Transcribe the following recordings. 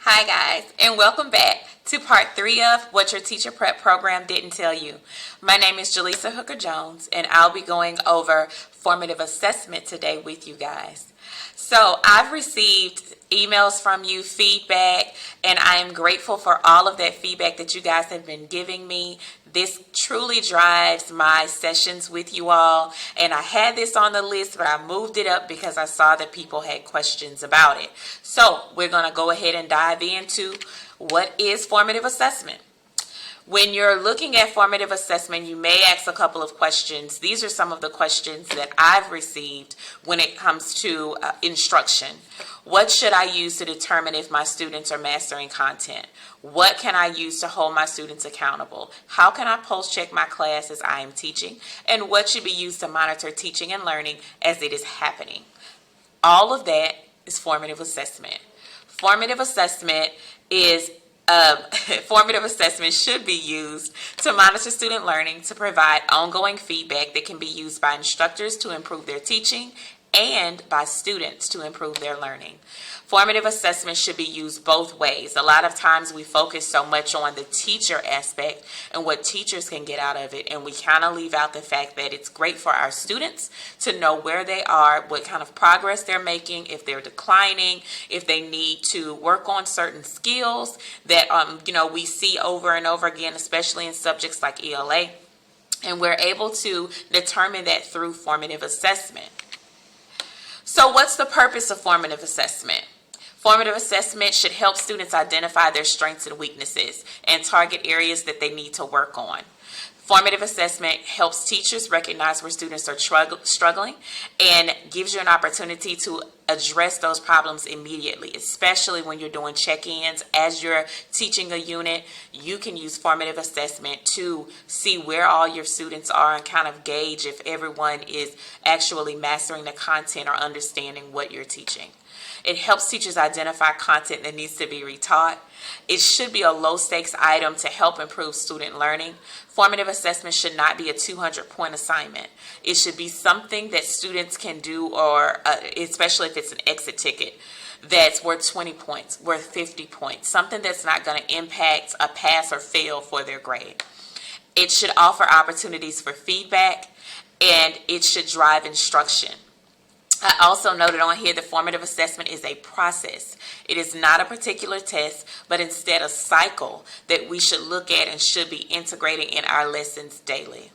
Hi guys, and welcome back to part 3 of What Your Teacher Prep Program Didn't Tell You. My name is Jaleesa Hooker-Jones, and I'll be going over formative assessment today with you guys. So I've received emails from you, feedback, and I am grateful for all of that feedback that you guys have been giving me. This truly drives my sessions with you all, and I had this on the list, but I moved it up because I saw that people had questions about it. So we're going to go ahead and dive into what is formative assessment. When you're looking at formative assessment, you may ask a couple of questions. These are some of the questions that I've received when it comes to instruction. What should I use to determine if my students are mastering content? What can I use to hold my students accountable? How can I post-check my class as I am teaching? And what should be used to monitor teaching and learning as it is happening? All of that is formative assessment. Formative assessment should be used to monitor student learning, to provide ongoing feedback that can be used by instructors to improve their teaching and by students to improve their learning. Formative assessment should be used both ways. A lot of times we focus so much on the teacher aspect and what teachers can get out of it, and we kind of leave out the fact that it's great for our students to know where they are, what kind of progress they're making, if they're declining, if they need to work on certain skills that we see over and over again, especially in subjects like ELA, and we're able to determine that through formative assessment. So what's the purpose of formative assessment? Formative assessment should help students identify their strengths and weaknesses and target areas that they need to work on. Formative assessment helps teachers recognize where students are struggling and gives you an opportunity to address those problems immediately, especially when you're doing check-ins. As you're teaching a unit, you can use formative assessment to see where all your students are and kind of gauge if everyone is actually mastering the content or understanding what you're teaching. It helps teachers identify content that needs to be retaught. It should be a low-stakes item to help improve student learning. Formative assessment should not be a 200-point assignment. It should be something that students can do, or especially if it's an exit ticket, that's worth 20 points, worth 50 points, something that's not going to impact a pass or fail for their grade. It should offer opportunities for feedback, and it should drive instruction. I also noted on here that formative assessment is a process. It is not a particular test, but instead a cycle that we should look at and should be integrating in our lessons daily.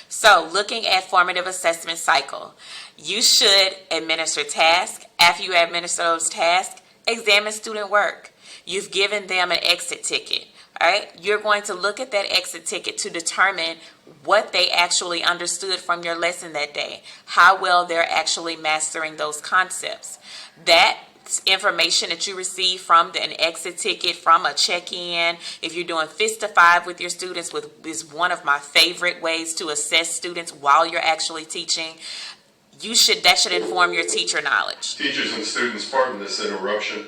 So, looking at formative assessment cycle, you should administer tasks. After you administer those tasks, examine student work. You've given them an exit ticket. All right, you're going to look at that exit ticket to determine what they actually understood from your lesson that day, how well they're actually mastering those concepts. That information that you receive from an exit ticket, from a check-in, if you're doing fist to five with your students, is one of my favorite ways to assess students while you're actually teaching. That should inform your teacher knowledge. Teachers and students, pardon this interruption.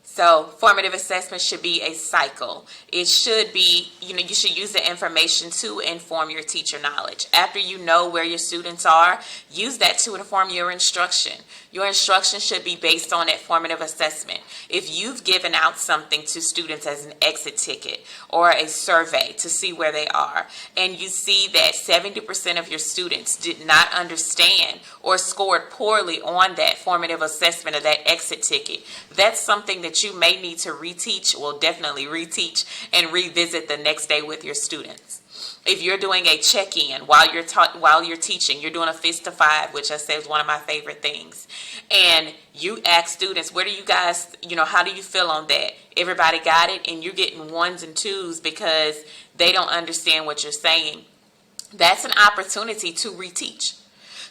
So formative assessment should be a cycle. It should be, you should use the information to inform your teacher knowledge. After you know where your students are, use that to inform your instruction. Your instruction should be based on that formative assessment. If you've given out something to students as an exit ticket or a survey to see where they are, and you see that 70% of your students did not understand or scored poorly on that formative assessment or that exit ticket, that's something that you may need to reteach, well, definitely reteach and revisit the next day with your students. If you're doing a check-in while you're teaching, you're doing a fist to five, which I say is one of my favorite things, and you ask students, where do you guys, how do you feel on that? Everybody got it, and you're getting ones and twos because they don't understand what you're saying. That's an opportunity to reteach.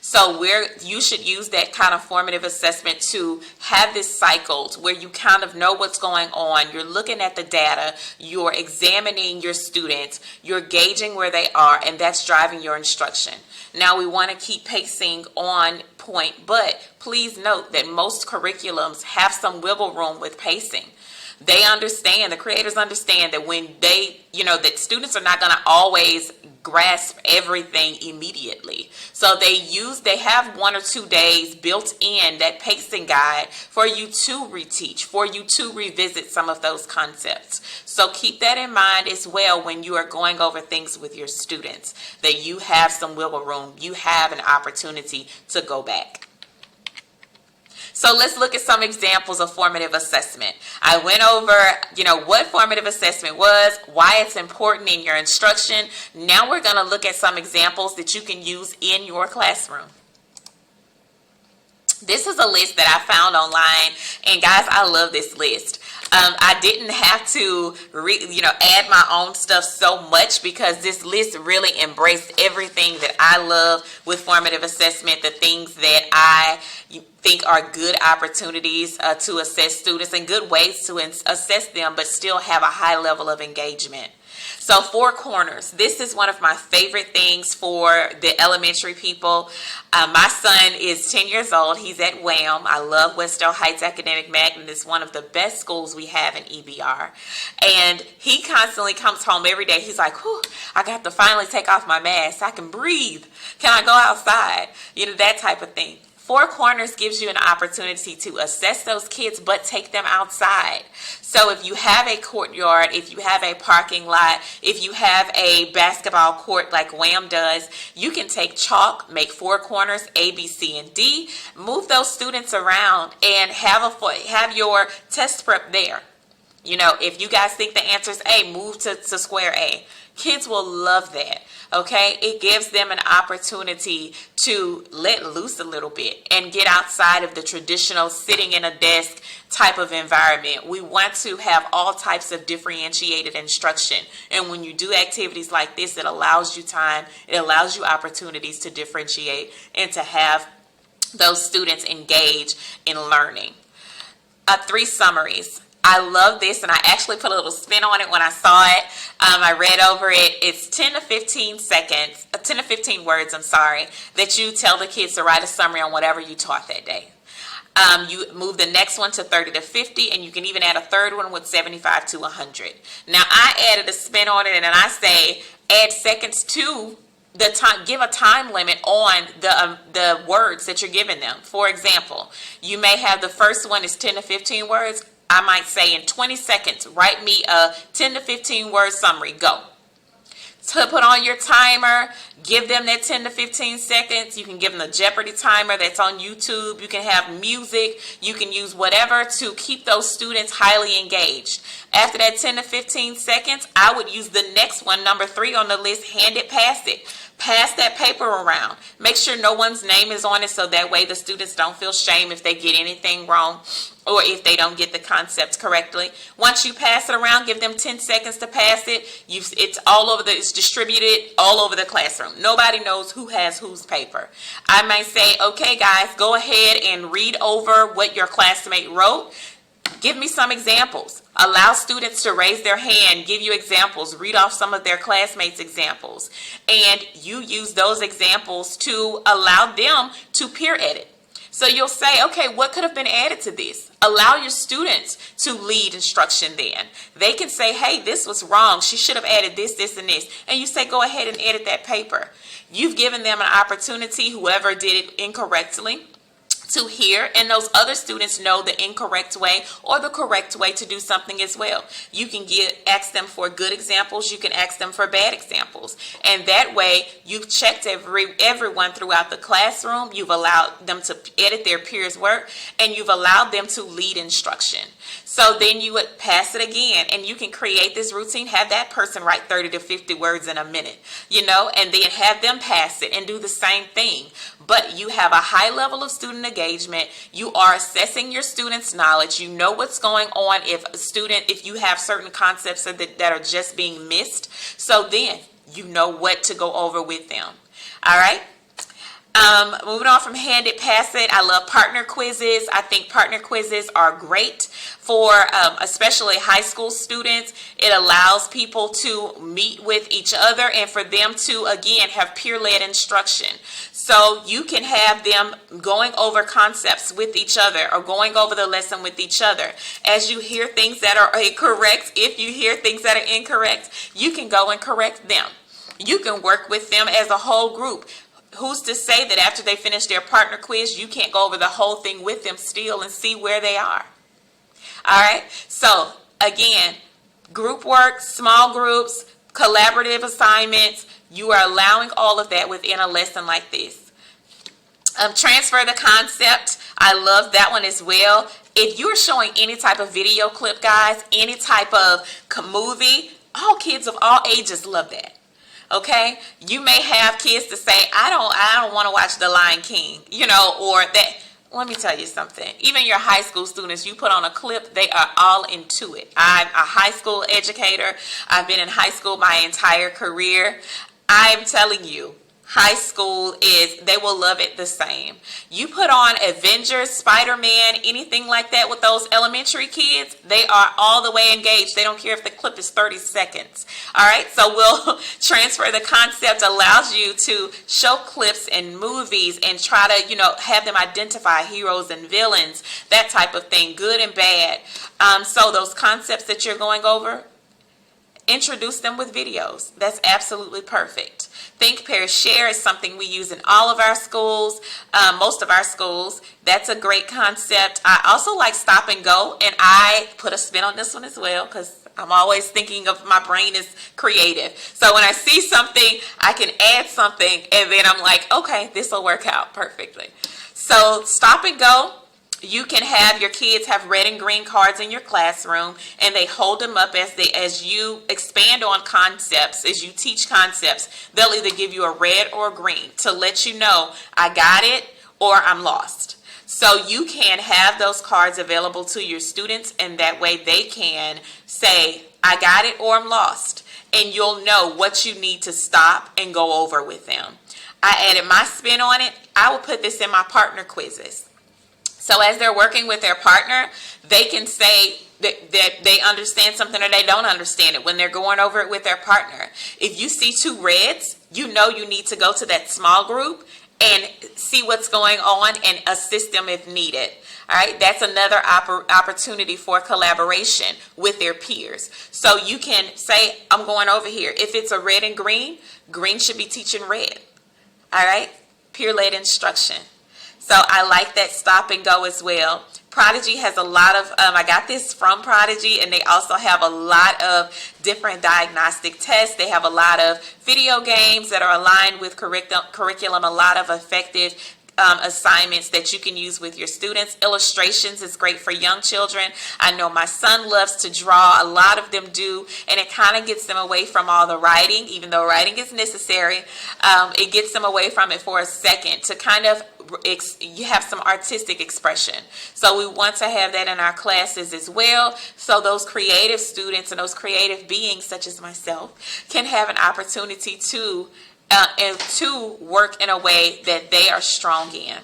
So you should use that kind of formative assessment to have this cycled where you kind of know what's going on. You're looking at the data, you're examining your students, you're gauging where they are, and that's driving your instruction. Now we want to keep pacing on point, but please note that most curriculums have some wiggle room with pacing. They understand, the creators understand that when they, that students are not going to always grasp everything immediately. So they have 1 or 2 days built in that pacing guide for you to reteach, for you to revisit some of those concepts. So keep that in mind as well when you are going over things with your students, that you have some wiggle room, you have an opportunity to go back. So let's look at some examples of formative assessment. I went over, what formative assessment was, why it's important in your instruction. Now we're going to look at some examples that you can use in your classroom. This is a list that I found online, and guys, I love this list. I didn't have to, add my own stuff so much because this list really embraced everything that I love with formative assessment, the things that I think are good opportunities to assess students and good ways to assess them, but still have a high level of engagement. So 4 corners. This is one of my favorite things for the elementary people. My son is 10 years old. He's at WHAM. I love Westdale Heights Academic Magnet. It's one of the best schools we have in EBR. And he constantly comes home every day. He's like, whew, I got to finally take off my mask. I can breathe. Can I go outside? That type of thing. 4 corners gives you an opportunity to assess those kids, but take them outside. So if you have a courtyard, if you have a parking lot, if you have a basketball court like WHAM does, you can take chalk, make 4 corners, A, B, C, and D, move those students around, and have your test prep there. If you guys think the answer is A, move to square A. Kids will love that. Okay, it gives them an opportunity to let loose a little bit and get outside of the traditional sitting in a desk type of environment. We want to have all types of differentiated instruction. And when you do activities like this, it allows you time, it allows you opportunities to differentiate and to have those students engage in learning. 3 summaries. I love this, and I actually put a little spin on it when I saw it. I read over it. It's 10 to 15 words, that you tell the kids to write a summary on whatever you taught that day. You move the next one to 30 to 50, and you can even add a third one with 75 to 100. Now, I added a spin on it, and then I say add seconds to the time, give a time limit on the words that you're giving them. For example, you may have the first one is 10 to 15 words. I might say in 20 seconds, write me a 10 to 15 word summary. Go. To put on your timer, give them that 10 to 15 seconds. You can give them the Jeopardy timer that's on YouTube. You can have music. You can use whatever to keep those students highly engaged. After that 10 to 15 seconds, I would use the next one, number 3 on the list, hand it, pass it. Pass that paper around. Make sure no one's name is on it so that way the students don't feel shame if they get anything wrong or if they don't get the concepts correctly. Once you pass it around, give them 10 seconds to pass it. It's all over it's distributed all over the classroom. Nobody knows who has whose paper. I might say, okay guys, go ahead and read over what your classmate wrote. Give me some examples. Allow students to raise their hand, give you examples, read off some of their classmates' examples. And you use those examples to allow them to peer edit. So you'll say, okay, what could have been added to this? Allow your students to lead instruction then. They can say, hey, this was wrong. She should have added this, this, and this. And you say, go ahead and edit that paper. You've given them an opportunity, whoever did it incorrectly, to hear, and those other students know the incorrect way or the correct way to do something as well. You can ask them for good examples, you can ask them for bad examples, and that way you've checked everyone throughout the classroom. You've allowed them to edit their peers' work, and you've allowed them to lead instruction. So then you would pass it again, and you can create this routine, have that person write 30 to 50 words in a minute, and then have them pass it and do the same thing. But you have a high level of student engagement. You are assessing your students' knowledge. You know what's going on if you have certain concepts that are just being missed. So then you know what to go over with them. All right. Moving on from Hand It, Pass It, I love partner quizzes. I think partner quizzes are great for especially high school students. It allows people to meet with each other and for them to, again, have peer-led instruction. So you can have them going over concepts with each other or going over the lesson with each other. As you hear things that are incorrect, if you hear things that are incorrect, you can go and correct them. You can work with them as a whole group. Who's to say that after they finish their partner quiz, you can't go over the whole thing with them still and see where they are? All right. So again, group work, small groups, collaborative assignments, you are allowing all of that within a lesson like this. Transfer the concept. I love that one as well. If you're showing any type of video clip, guys, any type of movie, all kids of all ages love that. Okay, you may have kids to say, I don't want to watch The Lion King, or that. Let me tell you something. Even your high school students, you put on a clip, they are all into it. I'm a high school educator. I've been in high school my entire career. I'm telling you, high school they will love it the same. You put on Avengers, Spider-Man, anything like that with those elementary kids, they are all the way engaged. They don't care if the clip is 30 seconds. All right, so we'll transfer the concept, allows you to show clips and movies and try to, have them identify heroes and villains, that type of thing, good and bad. So those concepts that you're going over, introduce them with videos. That's absolutely perfect. Think, Pair, Share is something we use in all of our schools, most of our schools. That's a great concept. I also like Stop and Go, and I put a spin on this one as well because I'm always thinking of, my brain is creative. So when I see something, I can add something, and then I'm like, okay, this will work out perfectly. So Stop and Go. You can have your kids have red and green cards in your classroom, and they hold them up as you expand on concepts, as you teach concepts. They'll either give you a red or a green to let you know, I got it or I'm lost. So you can have those cards available to your students, and that way they can say, I got it or I'm lost. And you'll know what you need to stop and go over with them. I added my spin on it. I will put this in my partner quizzes. So as they're working with their partner, they can say that they understand something or they don't understand it when they're going over it with their partner. If you see two reds, you know you need to go to that small group and see what's going on and assist them if needed. All right, that's another opportunity for collaboration with their peers. So you can say, I'm going over here. If it's a red and green, green should be teaching red. All right, peer-led instruction. So I like that Stop and Go as well. Prodigy has a lot of, I got this from Prodigy, and they also have a lot of different diagnostic tests. They have a lot of video games that are aligned with curriculum, a lot of effective assignments that you can use with your students. Illustrations is great for young children. I know my son loves to draw. A lot of them do, and it kind of gets them away from all the writing, even though writing is necessary. It gets them away from it for a second to kind of you have some artistic expression. So we want to have that in our classes as well, so those creative students and those creative beings such as myself can have an opportunity to work in a way that they are strong in.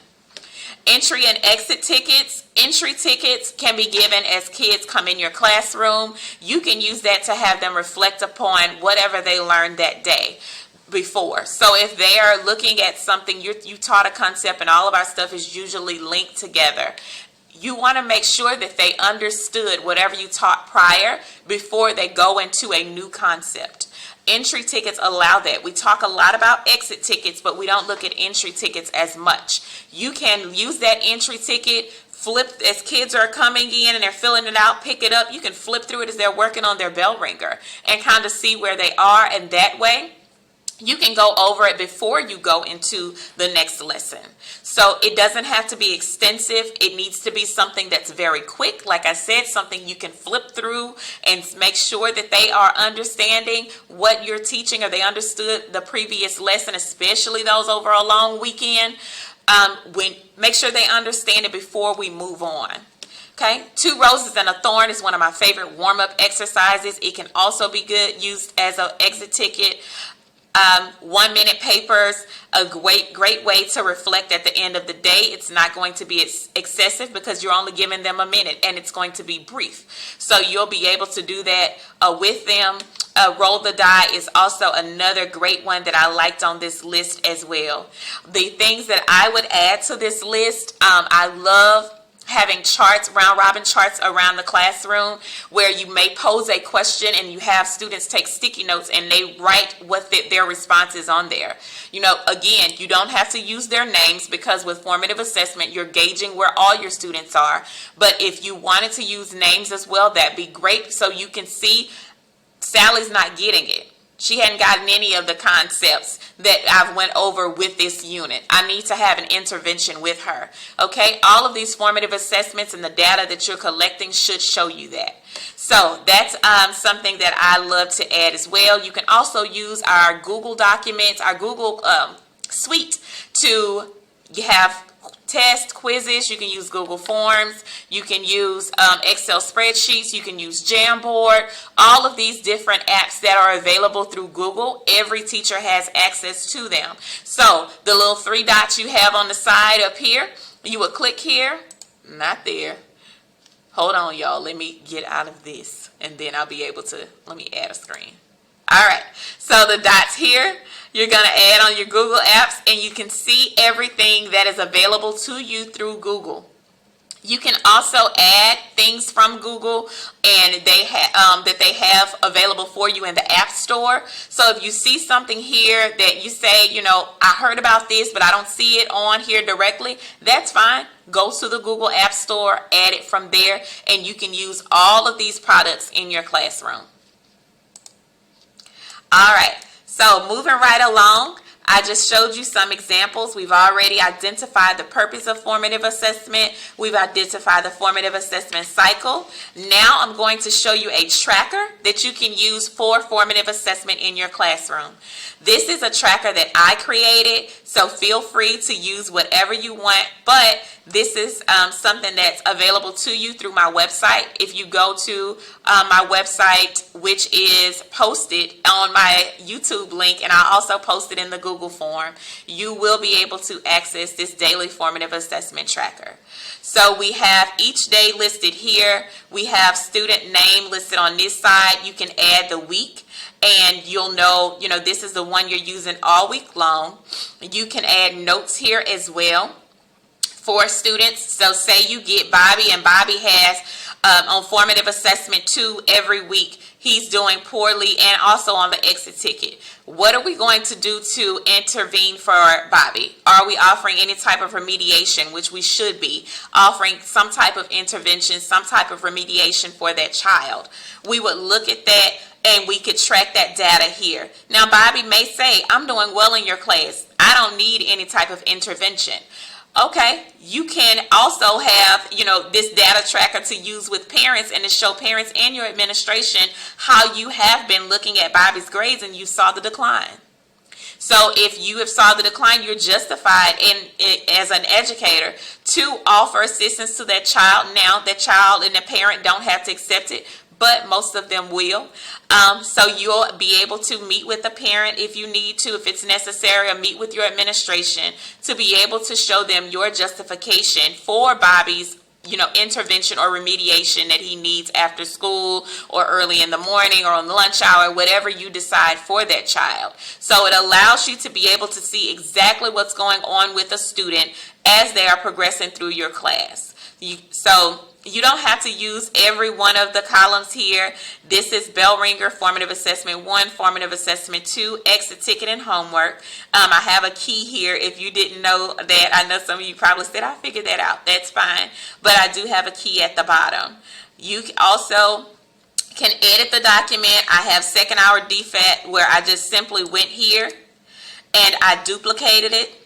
Entry and exit tickets. Entry tickets can be given as kids come in your classroom. You can use that to have them reflect upon whatever they learned that day before. So if they are looking at something, you taught a concept, and all of our stuff is usually linked together. You want to make sure that they understood whatever you taught prior before they go into a new concept. Entry tickets allow that. We talk a lot about exit tickets, but we don't look at entry tickets as much. You can use that entry ticket, flip as kids are coming in and they're filling it out, pick it up. You can flip through it as they're working on their bell ringer and kind of see where they are, and that way you can go over it before you go into the next lesson. So it doesn't have to be extensive. It needs to be something that's very quick. Like I said, something you can flip through and make sure that they are understanding what you're teaching, or they understood the previous lesson, especially those over a long weekend. Make sure they understand it before we move on. Okay, 2 roses and a thorn is one of my favorite warm-up exercises. It can also be used as an exit ticket. 1-minute papers, a great way to reflect at the end of the day. It's not going to be excessive because you're only giving them a minute, and it's going to be brief. So you'll be able to do that with them. Roll the die is also another great one that I liked on this list as well. The things that I would add to this list, I love having charts, round robin charts around the classroom where you may pose a question and you have students take sticky notes and they write what their response is on there. You know, again, you don't have to use their names because with formative assessment, you're gauging where all your students are. But if you wanted to use names as well, that'd be great so you can see Sally's not getting it. She hadn't gotten any of the concepts that I've went over with this unit. I need to have an intervention with her. Okay, all of these formative assessments and the data that you're collecting should show you that. So that's something that I love to add as well. You can also use our Google documents, our Google suite to have test quizzes. You can use Google Forms, you can use Excel spreadsheets, you can use Jamboard, all of these different apps that are available through Google. Every teacher has access to them. So the little 3 dots you have on the side up here, you would click here, not there. Hold on, y'all, let me get out of this and then I'll be able to, let me add a screen. All right, so the dots here, you're going to add on your Google apps and you can see everything that is available to you through Google. You can also add things from Google and that they have available for you in the App Store. So if you see something here that you say, you know, I heard about this, but I don't see it on here directly, that's fine. Go to the Google App Store, add it from there, and you can use all of these products in your classroom. All right, so moving right along, I just showed you some examples. We've already identified the purpose of formative assessment. We've identified the formative assessment cycle. Now I'm going to show you a tracker that you can use for formative assessment in your classroom. This is a tracker that I created, so feel free to use whatever you want, but this is something that's available to you through my website. If you go to my website, which is posted on my YouTube link, and I'll also post it in the Google form, you will be able to access this daily formative assessment tracker. So we have each day listed here. We have student name listed on this side. You can add the week, and you'll know, this is the one you're using all week long. You can add notes here as well for students. So say you get Bobby, and Bobby has on formative assessment 2 every week. He's doing poorly and also on the exit ticket. What are we going to do to intervene for Bobby? Are we offering any type of remediation, which we should be offering some type of intervention, some type of remediation for that child? We would look at that and we could track that data here. Now, Bobby may say, I'm doing well in your class. I don't need any type of intervention. Okay, you can also have, this data tracker to use with parents and to show parents and your administration how you have been looking at Bobby's grades and you saw the decline. So if you have saw the decline, you're justified as an educator to offer assistance to that child. Now, that child and the parent don't have to accept it, but most of them will. So you'll be able to meet with the parent if you need to, if it's necessary, or meet with your administration to be able to show them your justification for Bobby's intervention or remediation that he needs after school or early in the morning or on the lunch hour, whatever you decide for that child. So it allows you to be able to see exactly what's going on with a student as they are progressing through your class. So you don't have to use every one of the columns here. This is bell ringer, formative assessment 1, formative assessment 2, exit ticket, and homework. I have a key here if you didn't know that. I know some of you probably said, I figured that out. That's fine. But I do have a key at the bottom. You also can edit the document. I have second hour DFAT where I just simply went here and I duplicated it.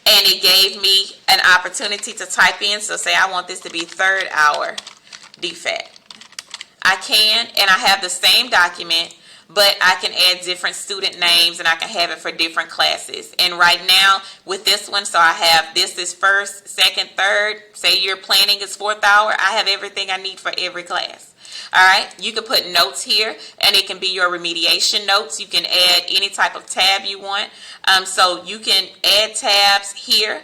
And it gave me an opportunity to type in. So say I want this to be third hour DFAT. I can, and I have the same document, but I can add different student names and I can have it for different classes. And right now with this one, so I have this is first, second, third. Say your planning is 4th hour. I have everything I need for every class. All right, you can put notes here, and it can be your remediation notes. You can add any type of tab you want. So you can add tabs here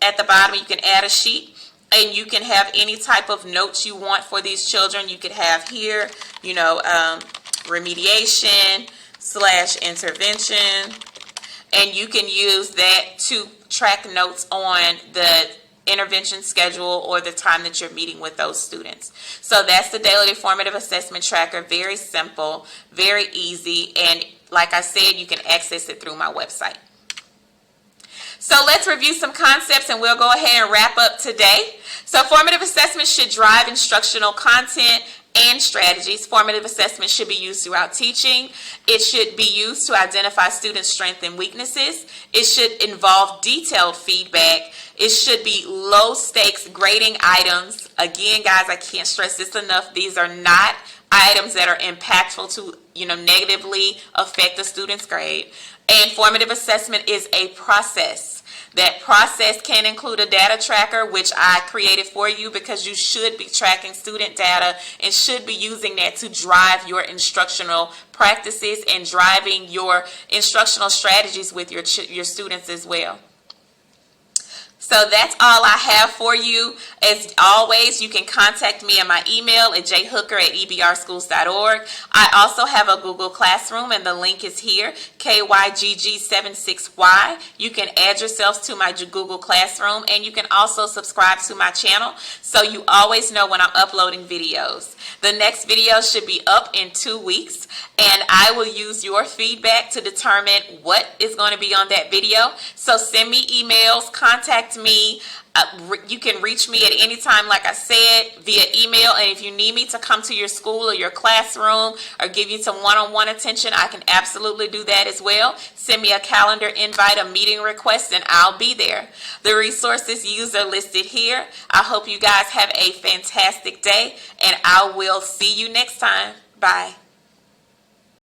at the bottom. You can add a sheet, and you can have any type of notes you want for these children. You could have here, remediation / intervention, and you can use that to track notes on the intervention schedule or the time that you're meeting with those students. So that's the Daily Formative Assessment Tracker. Very simple, very easy, and like I said, you can access it through my website. So let's review some concepts and we'll go ahead and wrap up today. So formative assessment should drive instructional content and strategies. Formative assessment should be used throughout teaching. It should be used to identify students' strengths and weaknesses. It should involve detailed feedback. It should be low stakes grading items. Again, guys, I can't stress this enough. These are not items that are impactful to, negatively affect the student's grade. And formative assessment is a process. That process can include a data tracker, which I created for you because you should be tracking student data and should be using that to drive your instructional practices and driving your instructional strategies with your students as well. So that's all I have for you. As always, you can contact me at my email at jhooker@ebrschools.org. I also have a Google Classroom, and the link is here, KYGG76Y. You can add yourselves to my Google Classroom, and you can also subscribe to my channel so you always know when I'm uploading videos. The next video should be up in 2 weeks, and I will use your feedback to determine what is going to be on that video. So send me emails, contact me. You can reach me at any time, like I said, via email. And if you need me to come to your school or your classroom or give you some one-on-one attention, I can absolutely do that as well. Send me a calendar invite, a meeting request, and I'll be there. The resources used are listed here. I hope you guys have a fantastic day, and I will see you next time. Bye.